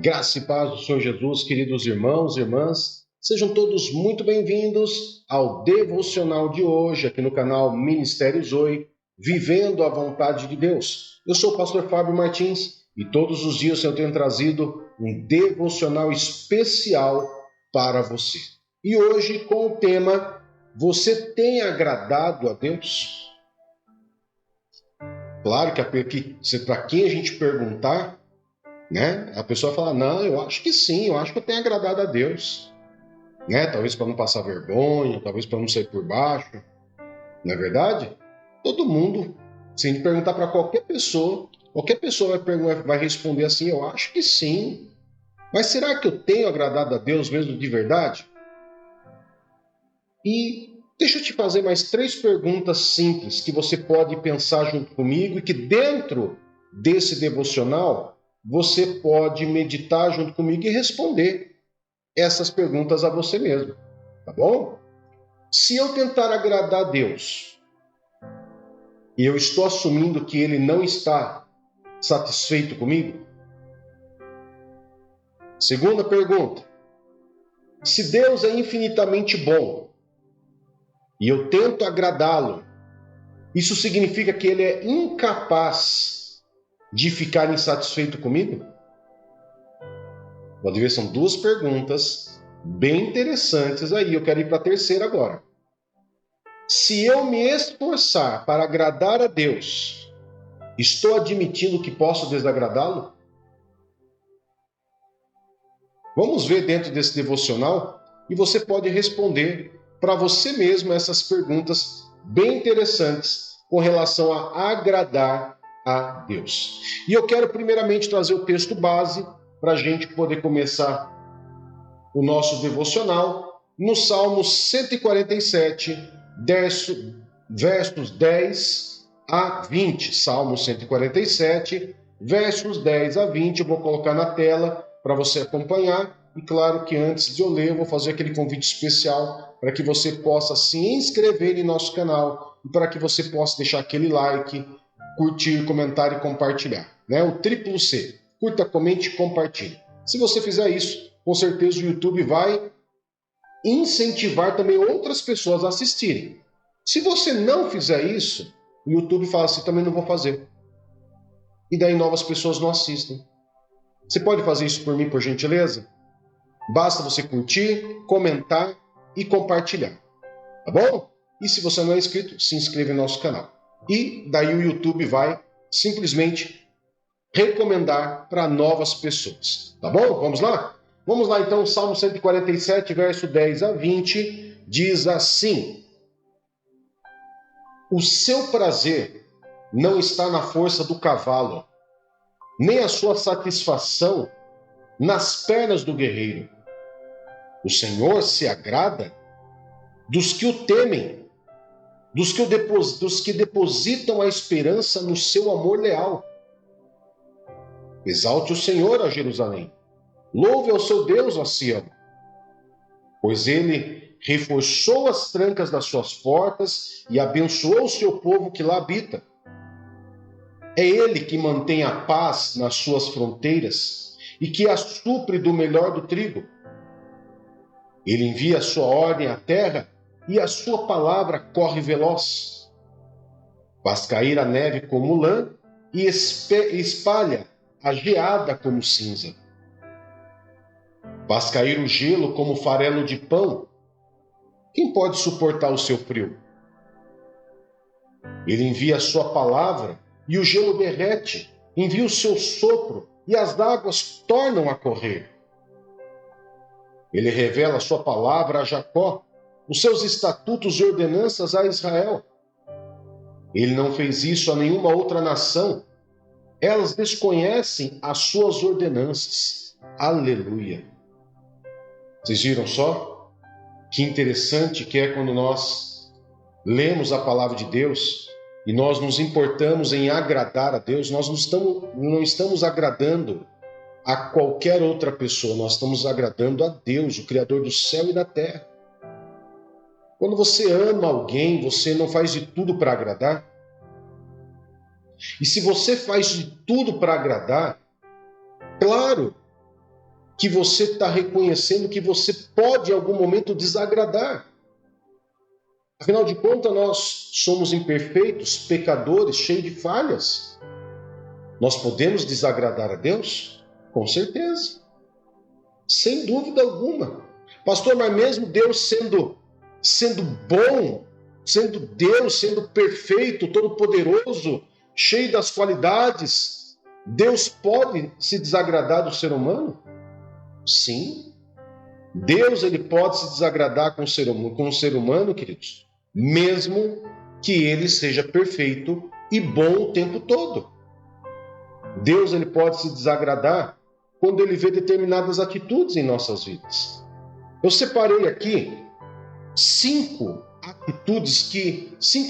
Graça e paz do Senhor Jesus, queridos irmãos e irmãs, sejam todos muito bem-vindos ao devocional de hoje, aqui no canal Ministério Zoe, Vivendo a Vontade de Deus. Eu sou o pastor Fábio Martins e todos os dias eu tenho trazido um devocional especial para você. E hoje com o tema: você tem agradado a Deus? Claro que para quem a gente perguntar, a pessoa fala, não, eu acho que sim, eu acho que eu tenho agradado a Deus. Talvez para não passar vergonha, talvez para não sair por baixo. Não é verdade? Todo mundo, se a gente perguntar para qualquer pessoa vai responder assim, eu acho que sim. Mas será que eu tenho agradado a Deus mesmo de verdade? E deixa eu te fazer mais 3 perguntas simples que você pode pensar junto comigo e que dentro desse devocional você pode meditar junto comigo e responder essas perguntas a você mesmo, tá bom? Se eu tentar agradar a Deus e eu estou assumindo que Ele não está satisfeito comigo? Segunda pergunta: se Deus é infinitamente bom e eu tento agradá-lo, isso significa que Ele é incapaz de ficar insatisfeito comigo? Pode ver, são 2 perguntas bem interessantes aí. Eu quero ir para a terceira agora. Se eu me esforçar para agradar a Deus, estou admitindo que posso desagradá-lo? Vamos ver dentro desse devocional e você pode responder para você mesmo essas perguntas bem interessantes com relação a agradar a Deus. E eu quero primeiramente trazer o texto base para a gente poder começar o nosso devocional no Salmo 147, versos 10 a 20. Salmo 147, versos 10 a 20. Eu vou colocar na tela para você acompanhar. E claro que antes de eu ler, eu vou fazer aquele convite especial para que você possa se inscrever em nosso canal e para que você possa deixar aquele like, curtir, comentar e compartilhar. O triplo C. Curta, comente e compartilhe. Se você fizer isso, com certeza o YouTube vai incentivar também outras pessoas a assistirem. Se você não fizer isso, o YouTube fala assim, também não vou fazer. E daí novas pessoas não assistem. Você pode fazer isso por mim, por gentileza? Basta você curtir, comentar e compartilhar. Tá bom? E se você não é inscrito, se inscreva no nosso canal. E daí o YouTube vai simplesmente recomendar para novas pessoas. Tá bom? Vamos lá? Vamos lá então, Salmo 147, verso 10 a 20, diz assim: o seu prazer não está na força do cavalo, nem a sua satisfação nas pernas do guerreiro. O Senhor se agrada dos que o temem, dos que depositam a esperança no seu amor leal. Exalte o Senhor, ó Jerusalém. Louve ao seu Deus, ó Sião. Pois ele reforçou as trancas das suas portas e abençoou o seu povo que lá habita. É ele que mantém a paz nas suas fronteiras e que a supre do melhor do trigo. Ele envia a sua ordem à terra e a sua palavra corre veloz. Faz cair a neve como lã e espalha a geada como cinza. Faz cair o gelo como farelo de pão. Quem pode suportar o seu frio? Ele envia a sua palavra e o gelo derrete. Envia o seu sopro e as águas tornam a correr. Ele revela a sua palavra a Jacó, os seus estatutos e ordenanças a Israel. Ele não fez isso a nenhuma outra nação. Elas desconhecem as suas ordenanças. Aleluia! Vocês viram só? Que interessante que é quando nós lemos a palavra de Deus e nós nos importamos em agradar a Deus. Nós não estamos agradando a qualquer outra pessoa, nós estamos agradando a Deus, o Criador do céu e da terra. Quando você ama alguém, você não faz de tudo para agradar? E se você faz de tudo para agradar, claro que você está reconhecendo que você pode em algum momento desagradar. Afinal de contas, nós somos imperfeitos, pecadores, cheios de falhas. Nós podemos desagradar a Deus? Com certeza. Sem dúvida alguma. Pastor, mas mesmo Deus sendo bom, sendo Deus, sendo perfeito, todo-poderoso, cheio das qualidades, Deus pode se desagradar do ser humano? Sim. Deus ele pode se desagradar com o ser humano, queridos, mesmo que ele seja perfeito e bom o tempo todo. Deus ele pode se desagradar quando ele vê determinadas atitudes em nossas vidas. Eu separei aqui 5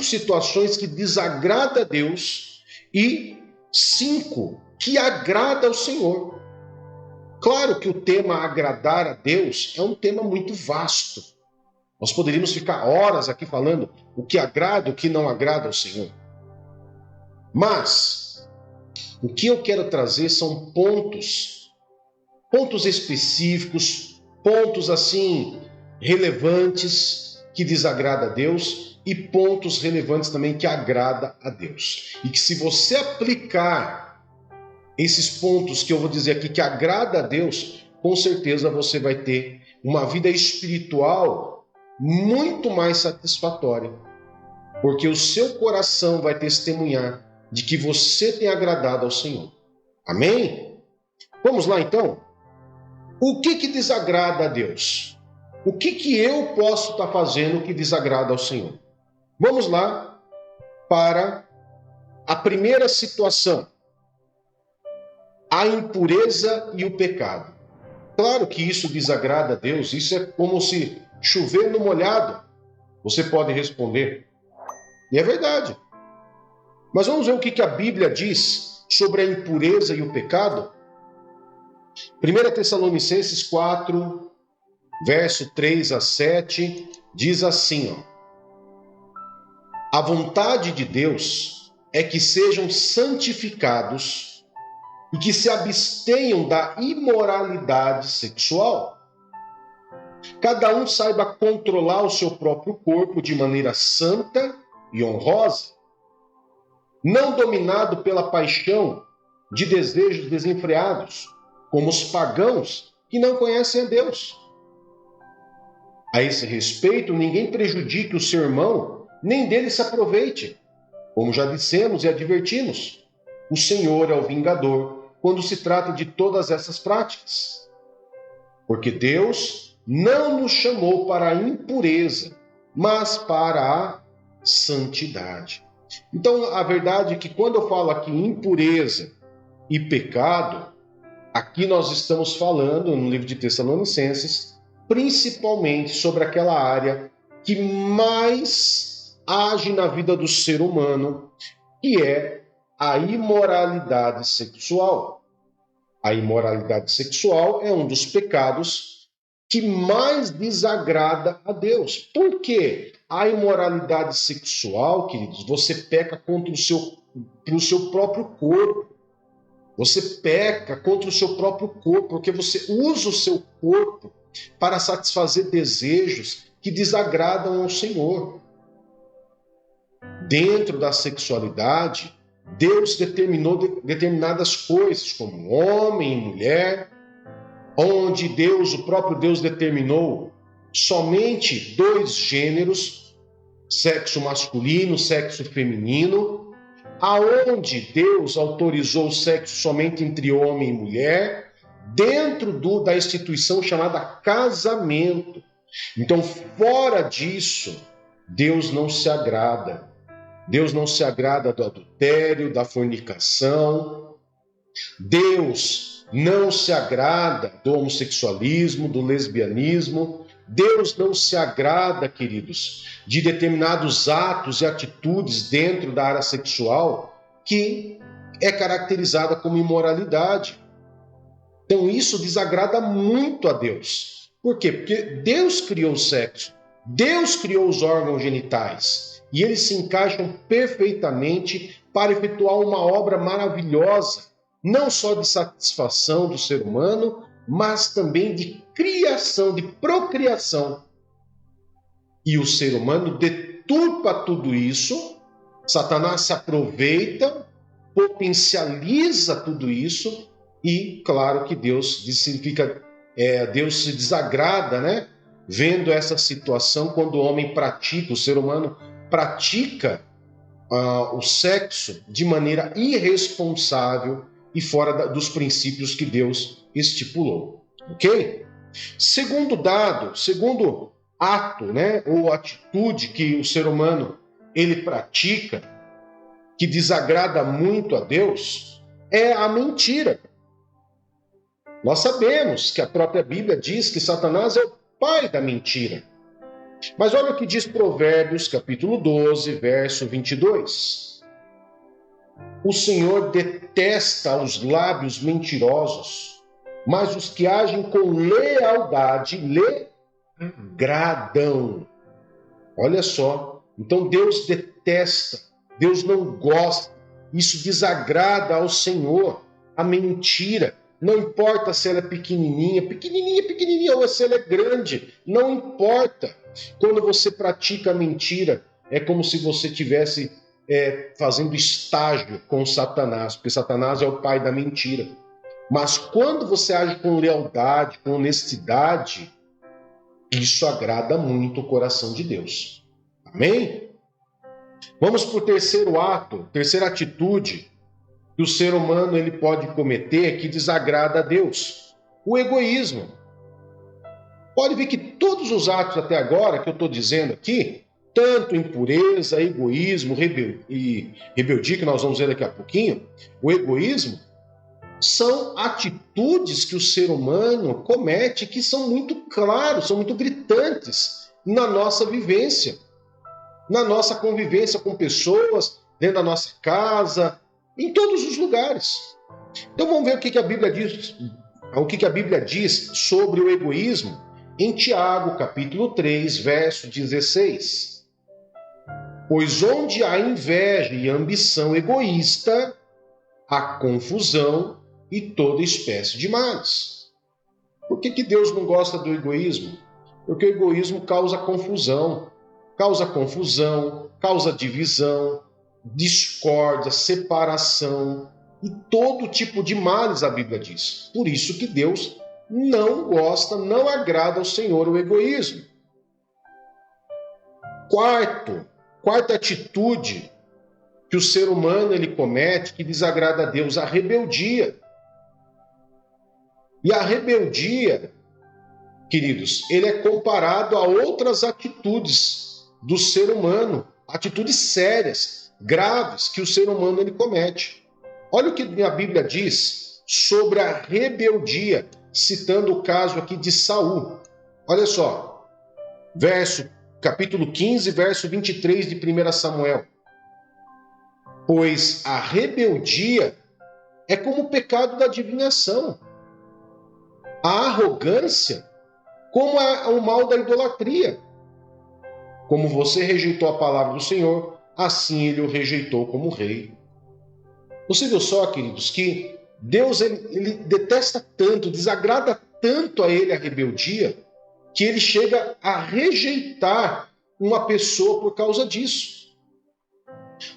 situações que desagradam a Deus e 5 que agradam ao Senhor. Claro que o tema agradar a Deus é um tema muito vasto. Nós poderíamos ficar horas aqui falando o que agrada, o que não agrada ao Senhor. Mas o que eu quero trazer são pontos específicos, pontos assim relevantes que desagrada a Deus e pontos relevantes também que agrada a Deus. E que se você aplicar esses pontos que eu vou dizer aqui que agrada a Deus, com certeza você vai ter uma vida espiritual muito mais satisfatória, porque o seu coração vai testemunhar de que você tem agradado ao Senhor. Amém? Vamos lá então? O que desagrada a Deus? O que eu posso estar fazendo que desagrada ao Senhor? Vamos lá para a primeira situação. A impureza e o pecado. Claro que isso desagrada a Deus, isso é como se chover no molhado. Você pode responder. E é verdade. Mas vamos ver o que a Bíblia diz sobre a impureza e o pecado? 1 Tessalonicenses 4, verso 3 a 7, diz assim, a vontade de Deus é que sejam santificados e que se abstenham da imoralidade sexual. Cada um saiba controlar o seu próprio corpo de maneira santa e honrosa, não dominado pela paixão de desejos desenfreados, como os pagãos que não conhecem a Deus. A esse respeito, ninguém prejudique o seu irmão, nem dele se aproveite. Como já dissemos e advertimos, o Senhor é o vingador quando se trata de todas essas práticas. Porque Deus não nos chamou para a impureza, mas para a santidade. Então, a verdade é que quando eu falo aqui impureza e pecado, aqui nós estamos falando, no livro de Tessalonicenses, principalmente sobre aquela área que mais age na vida do ser humano, que é a imoralidade sexual. A imoralidade sexual é um dos pecados que mais desagrada a Deus. Por quê? A imoralidade sexual, queridos, você peca contra o seu próprio corpo. Você peca contra o seu próprio corpo, porque você usa o seu corpo para satisfazer desejos que desagradam ao Senhor. Dentro da sexualidade, Deus determinou determinadas coisas, como homem e mulher, onde o próprio Deus determinou somente 2 gêneros, sexo masculino, sexo feminino, aonde Deus autorizou o sexo somente entre homem e mulher, dentro da instituição chamada casamento. Então, fora disso, Deus não se agrada. Deus não se agrada do adultério, da fornicação. Deus não se agrada do homossexualismo, do lesbianismo. Deus não se agrada, queridos, de determinados atos e atitudes dentro da área sexual que é caracterizada como imoralidade. Então isso desagrada muito a Deus. Por quê? Porque Deus criou o sexo, Deus criou os órgãos genitais e eles se encaixam perfeitamente para efetuar uma obra maravilhosa, não só de satisfação do ser humano, mas também de criação, de procriação. E o ser humano deturpa tudo isso, Satanás se aproveita, potencializa tudo isso, e claro que Deus Deus se desagrada, né? Vendo essa situação quando o homem pratica, o ser humano pratica o sexo de maneira irresponsável e fora dos princípios que Deus estipulou, ok? Segundo ato, né, ou atitude que o ser humano ele pratica, que desagrada muito a Deus, é a mentira. Nós sabemos que a própria Bíblia diz que Satanás é o pai da mentira. Mas olha o que diz Provérbios, capítulo 12, verso 22. O Senhor detesta os lábios mentirosos, mas os que agem com lealdade lhe agradam. Olha só, então Deus detesta, Deus não gosta, isso desagrada ao Senhor, a mentira. Não importa se ela é pequenininha, ou se ela é grande, não importa. Quando você pratica a mentira, é como se você estivesse fazendo estágio com Satanás, porque Satanás é o pai da mentira. Mas quando você age com lealdade, com honestidade, isso agrada muito o coração de Deus. Amém? Vamos para o terceiro ato, terceira atitude que o ser humano ele pode cometer que desagrada a Deus. O egoísmo. Pode ver que todos os atos até agora que eu estou dizendo aqui, tanto impureza, egoísmo e rebeldia, que nós vamos ver daqui a pouquinho, o egoísmo, são atitudes que o ser humano comete que são muito claros, são muito gritantes na nossa vivência, na nossa convivência com pessoas, dentro da nossa casa, em todos os lugares. Então vamos ver o que a Bíblia diz, sobre o egoísmo em Tiago, capítulo 3, verso 16. Pois onde há inveja e ambição egoísta, há confusão e toda espécie de males. Por que Deus não gosta do egoísmo? Porque o egoísmo causa confusão, causa divisão, discórdia, separação e todo tipo de males, a Bíblia diz. Por isso que Deus não gosta, não agrada ao Senhor o egoísmo. Quarta atitude que o ser humano ele comete que desagrada a Deus, a rebeldia. E a rebeldia, queridos, ele é comparado a outras atitudes do ser humano, atitudes sérias, graves que o ser humano ele comete. Olha o que a Bíblia diz sobre a rebeldia, citando o caso aqui de Saul. Olha só, capítulo 15, verso 23 de 1 Samuel. Pois a rebeldia é como o pecado da adivinhação. A arrogância como o mal da idolatria. Como você rejeitou a palavra do Senhor, assim ele o rejeitou como rei. Você viu só, queridos, que Deus ele detesta tanto, desagrada tanto a ele a rebeldia, que ele chega a rejeitar uma pessoa por causa disso.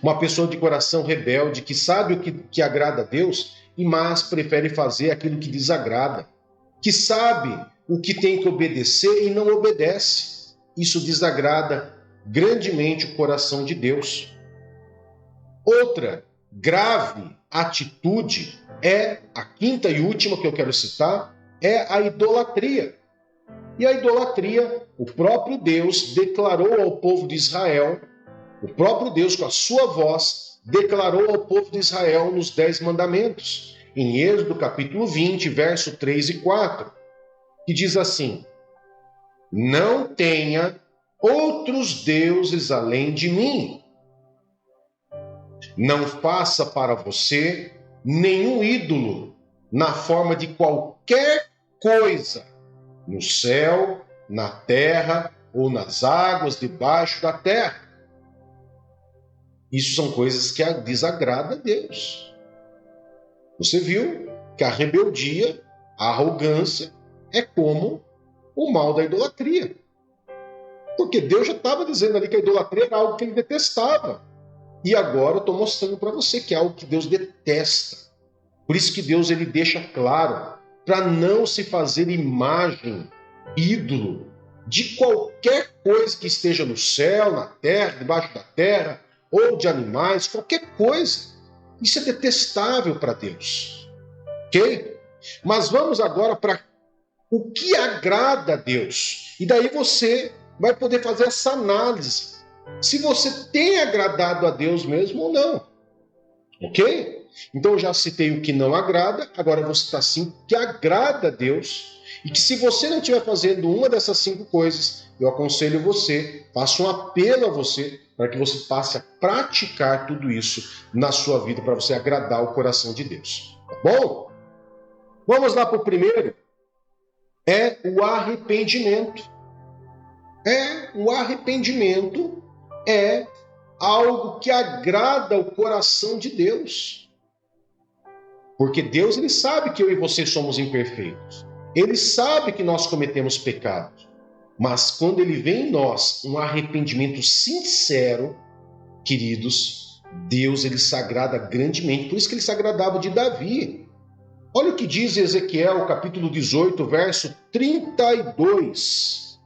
Uma pessoa de coração rebelde, que sabe o que agrada a Deus, mas prefere fazer aquilo que desagrada. Que sabe o que tem que obedecer e não obedece. Isso desagrada grandemente o coração de Deus. Outra grave atitude é, a quinta e última que eu quero citar, é a idolatria. E a idolatria, o próprio Deus declarou ao povo de Israel, o próprio Deus com a sua voz, declarou ao povo de Israel nos 10 mandamentos. Em Êxodo capítulo 20, verso 3 e 4, que diz assim: não tenha outros deuses além de mim. Não faça para você nenhum ídolo na forma de qualquer coisa, no céu, na terra ou nas águas debaixo da terra. Isso são coisas que desagradam a Deus. Você viu que a rebeldia A arrogância é como o mal da idolatria. Porque Deus já estava dizendo ali que a idolatria era algo que ele detestava. E agora eu estou mostrando para você que é algo que Deus detesta. Por isso que Deus ele deixa claro para não se fazer imagem, ídolo, de qualquer coisa que esteja no céu, na terra, debaixo da terra, ou de animais, qualquer coisa. Isso é detestável para Deus. Ok? Mas vamos agora para o que agrada a Deus. E daí você vai poder fazer essa análise. Se você tem agradado a Deus mesmo ou não. Ok? Então eu já citei o que não agrada, agora eu vou citar 5 que agrada a Deus. E que se você não estiver fazendo uma dessas 5 coisas, eu aconselho você, faço um apelo a você, para que você passe a praticar tudo isso na sua vida, para você agradar o coração de Deus. Tá bom? Vamos lá para o primeiro. É o arrependimento. O arrependimento é algo que agrada o coração de Deus. Porque Deus ele sabe que eu e você somos imperfeitos. Ele sabe que nós cometemos pecados. Mas quando ele vê em nós um arrependimento sincero, queridos, Deus ele se agrada grandemente. Por isso que ele se agradava de Davi. Olha o que diz Ezequiel, capítulo 18, verso 32.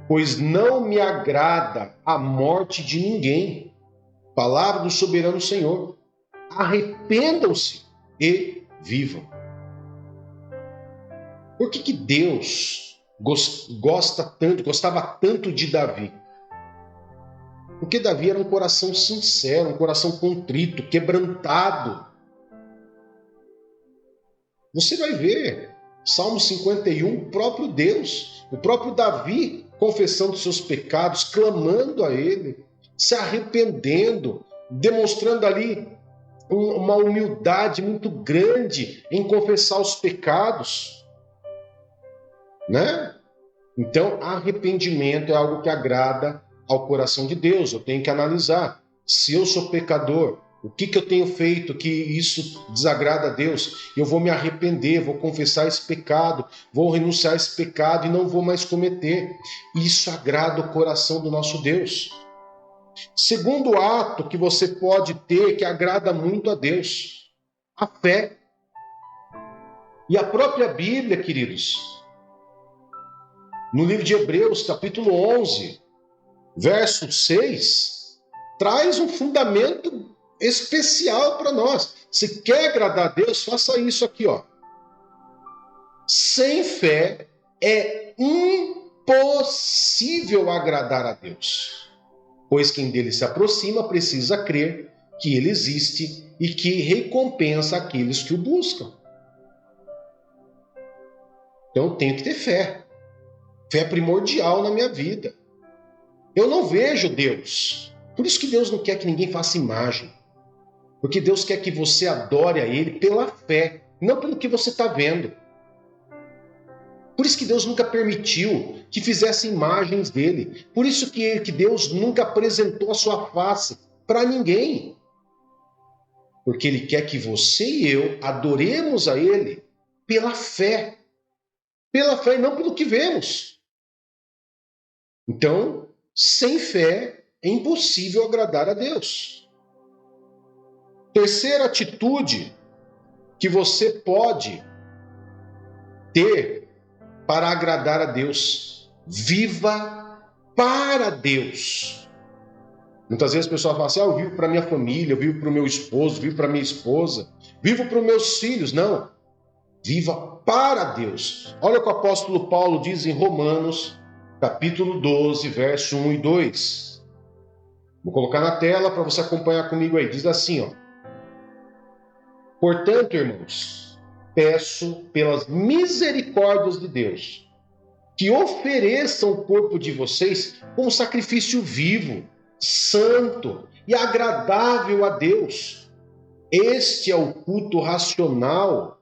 Pois não me agrada a morte de ninguém. Palavra do soberano Senhor. Arrependam-se e vivam. Por que Deus gostava tanto de Davi? Porque Davi era um coração sincero, um coração contrito, quebrantado. Você vai ver, Salmo 51, o próprio Deus, o próprio Davi confessando seus pecados, clamando a ele, se arrependendo, demonstrando ali uma humildade muito grande em confessar os pecados, né? Então, arrependimento é algo que agrada ao coração de Deus. Eu tenho que analisar se eu sou pecador, o que eu tenho feito que isso desagrada a Deus. Eu vou me arrepender, vou confessar esse pecado, vou renunciar a esse pecado e não vou mais cometer. Isso agrada o coração do nosso Deus. Segundo ato que você pode ter que agrada muito a Deus, a fé. E a própria Bíblia, queridos, no livro de Hebreus, capítulo 11, verso 6, traz um fundamento especial para nós. Se quer agradar a Deus, faça isso aqui, ó. Sem fé é impossível agradar a Deus, pois quem dele se aproxima precisa crer que ele existe e que recompensa aqueles que o buscam. Então eu tenho que ter fé. Fé é primordial na minha vida. Eu não vejo Deus. Por isso que Deus não quer que ninguém faça imagem. Porque Deus quer que você adore a Ele pela fé, não pelo que você está vendo. Por isso que Deus nunca permitiu que fizessem imagens dele. Por isso que Deus nunca apresentou a sua face para ninguém. Porque Ele quer que você e eu adoremos a Ele pela fé. Pela fé e não pelo que vemos. Então, sem fé é impossível agradar a Deus. Terceira atitude que você pode ter para agradar a Deus: viva para Deus. Muitas vezes o pessoal fala assim: eu vivo para minha família, eu vivo para o meu esposo, eu vivo para minha esposa, vivo para os meus filhos. Não, viva para Deus. Olha o que o apóstolo Paulo diz em Romanos, capítulo 12, verso 1 e 2. Vou colocar na tela para você acompanhar comigo aí. Diz assim, ó: portanto, irmãos, peço pelas misericórdias de Deus que ofereçam o corpo de vocês como sacrifício vivo, santo e agradável a Deus. Este é o culto racional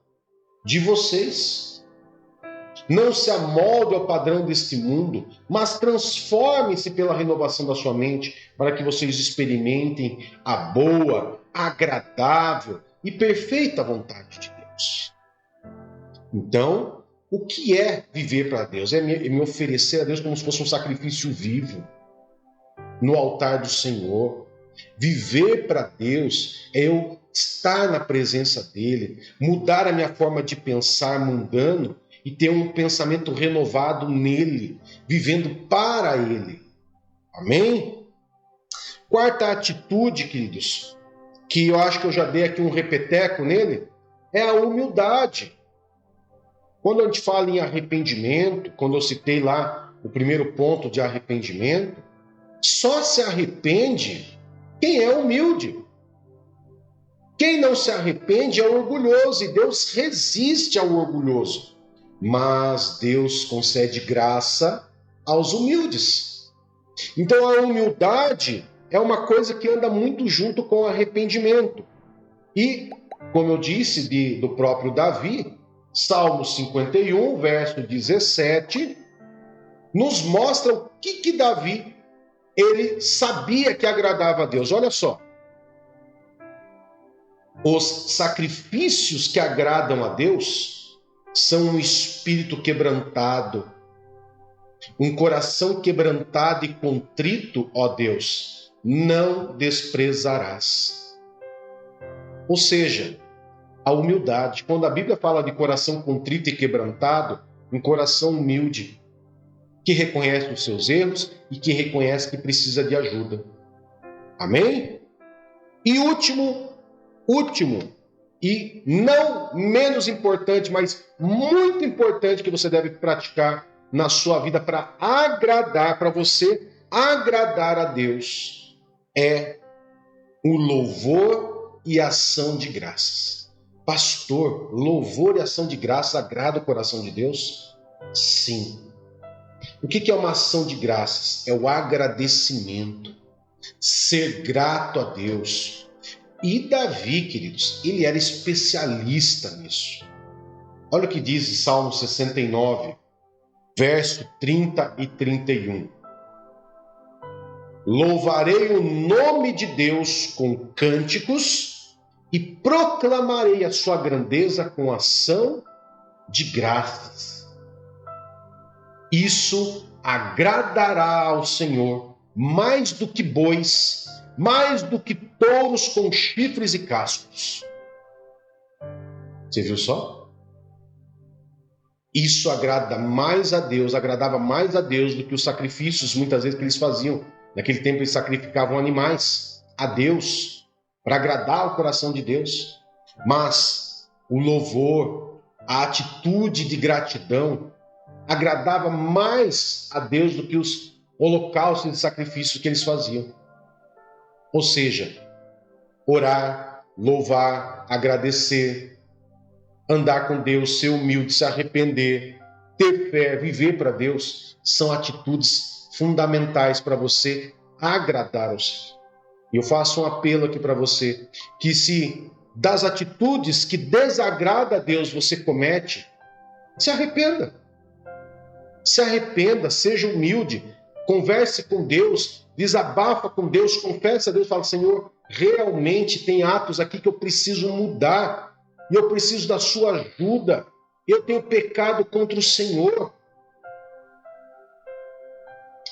de vocês. Não se amolde ao padrão deste mundo, mas transforme-se pela renovação da sua mente, para que vocês experimentem a boa, agradável e perfeita vontade de Deus. Então, o que é viver para Deus? É me oferecer a Deus como se fosse um sacrifício vivo no altar do Senhor. Viver para Deus é eu estar na presença dele, mudar a minha forma de pensar mundano e ter um pensamento renovado nele, vivendo para ele. Amém? Quarta atitude, queridos, que eu acho que eu já dei aqui um repeteco nele, é a humildade. Quando a gente fala em arrependimento, quando eu citei lá o primeiro ponto de arrependimento, só se arrepende quem é humilde. Quem não se arrepende é orgulhoso, e Deus resiste ao orgulhoso. Mas Deus concede graça aos humildes. Então a humildade é uma coisa que anda muito junto com o arrependimento. E, como eu disse do próprio Davi, Salmo 51, verso 17, nos mostra o que Davi ele sabia que agradava a Deus. Olha só. Os sacrifícios que agradam a Deus são um espírito quebrantado, um coração quebrantado e contrito, ó Deus, não desprezarás. Ou seja, a humildade. Quando a Bíblia fala de coração contrito e quebrantado, um coração humilde, que reconhece os seus erros e que reconhece que precisa de ajuda. Amém? E último, e não menos importante, mas muito importante que você deve praticar na sua vida para você agradar a Deus, é o louvor e ação de graças. Pastor, louvor e ação de graça agrada o coração de Deus? Sim. O que é uma ação de graças? É o agradecimento, ser grato a Deus. E Davi, queridos, ele era especialista nisso. Olha o que diz em Salmo 69, verso 30 e 31. Louvarei o nome de Deus com cânticos e proclamarei a sua grandeza com ação de graças. Isso agradará ao Senhor mais do que bois, mais do que touros com chifres e cascos. Você viu só? Isso agradava mais a Deus do que os sacrifícios, muitas vezes, que eles faziam. Naquele tempo eles sacrificavam animais a Deus, para agradar o coração de Deus. Mas o louvor, a atitude de gratidão, agradava mais a Deus do que os holocaustos de sacrifício que eles faziam. Ou seja, orar, louvar, agradecer, andar com Deus, ser humilde, se arrepender, ter fé, viver para Deus, são atitudes fundamentais para você agradar ao Senhor. E eu faço um apelo aqui para você, que se das atitudes que desagradam a Deus você comete, se arrependa. Se arrependa, seja humilde, converse com Deus, desabafa com Deus, confessa a Deus, fala: Senhor, realmente tem atos aqui que eu preciso mudar, e eu preciso da sua ajuda, eu tenho pecado contra o Senhor.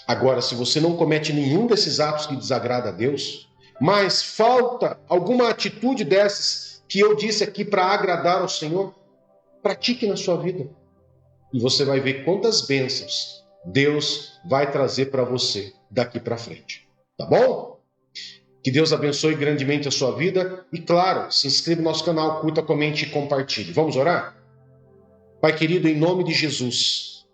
Agora, se você não comete nenhum desses atos que desagrada a Deus, mas falta alguma atitude dessas que eu disse aqui para agradar ao Senhor, pratique na sua vida. E você vai ver quantas bênçãos Deus vai trazer para você daqui para frente. Tá bom? Que Deus abençoe grandemente a sua vida. E claro, se inscreva no nosso canal, curta, comente e compartilhe. Vamos orar? Pai querido, em nome de Jesus,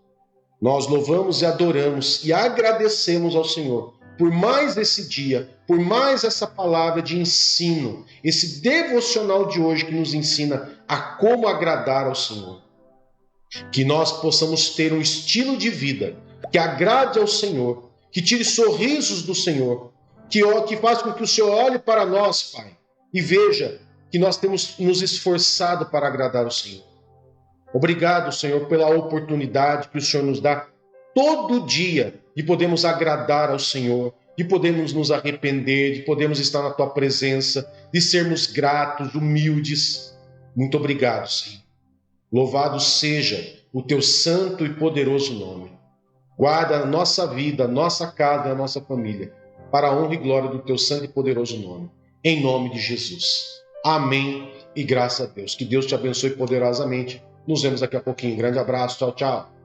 nós louvamos e adoramos e agradecemos ao Senhor por mais esse dia, por mais essa palavra de ensino, esse devocional de hoje que nos ensina a como agradar ao Senhor. Que nós possamos ter um estilo de vida que agrade ao Senhor, que tire sorrisos do Senhor, que faça com que o Senhor olhe para nós, Pai, e veja que nós temos nos esforçado para agradar ao Senhor. Obrigado, Senhor, pela oportunidade que o Senhor nos dá todo dia de podermos agradar ao Senhor, de podermos nos arrepender, de podermos estar na Tua presença, de sermos gratos, humildes. Muito obrigado, Senhor. Louvado seja o teu santo e poderoso nome. Guarda a nossa vida, a nossa casa e a nossa família, para a honra e glória do teu santo e poderoso nome. Em nome de Jesus. Amém e graças a Deus. Que Deus te abençoe poderosamente. Nos vemos daqui a pouquinho. Grande abraço. Tchau, tchau.